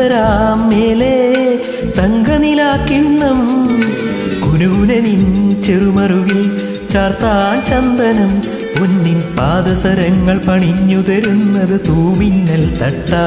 ഇങ്കുതരാം മേലെ തങ്കനിലാക്കിണ്ണം കുനുകുനെ നിൻ ചെറുമറുകിൽ ചാർത്താൻ ചന്ദനം പൊന്നിൻ പാദസരങ്ങൾ പണിഞ്ഞു തരുന്നത് തൂമിന്നൽ തട്ടാ.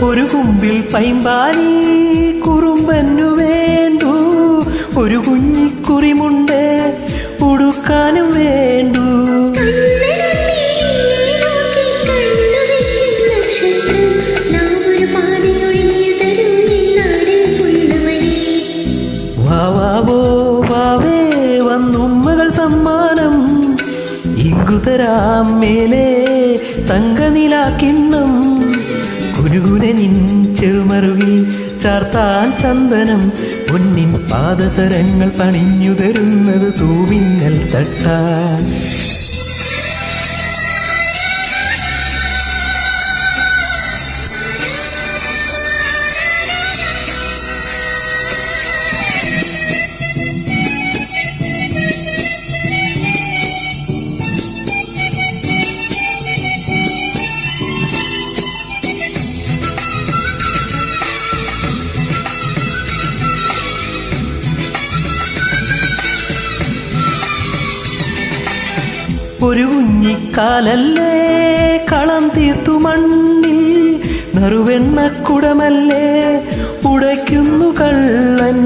ഒരു കുമ്പിൽ പൈമ്പാലി കുറുമ്പന്നു വേണ്ടു, ഒരു കുഞ്ഞിക്കുറിമുണ്ട് ഉടുക്കാനും വേണ്ടു. വാവാവോ വാവേ വന്നുമ്മകൾ സമ്മാനം ഇങ്കുതരാം മേലെ തങ്കനിലാക്കിണ്ണം കുനുകുനെ നിൻ ചെറുമറുകിൽ ചാർത്താൻ ചന്ദനം പൊന്നിൻ പാദസരങ്ങൾ പണിഞ്ഞു തരുന്നത് തൂമിന്നൽ തട്ടാൻ. ഒരു കുഞ്ഞിക്കാലല്ലേ കളം തീർത്തു മണ്ണിൽ നറുവെണ്ണക്കുടമല്ലേ ഉടയ്ക്കുന്നു കള്ളൻ.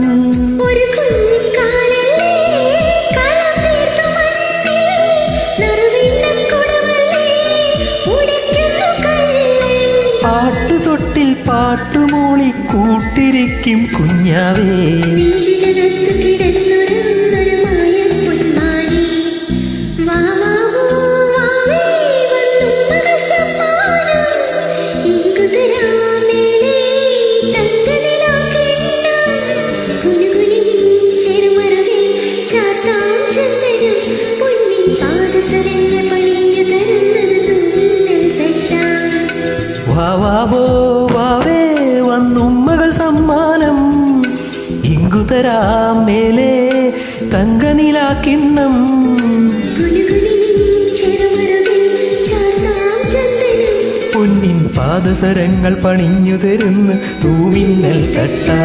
പാട്ടുതൊട്ടിൽ പാട്ടുമൂളി കൂട്ടിരിക്കും കുഞ്ഞാവേ. വാവാവോ വാവേ വന്നുമ്മകൾ സമ്മാനം ഇങ്കുതരാം മേലെ തങ്കനിലാക്കിണ്ണം പൊന്നിൻ പാദസരങ്ങൾ പണിഞ്ഞു തരുന്ന തൂമിന്നൽ തട്ടാ.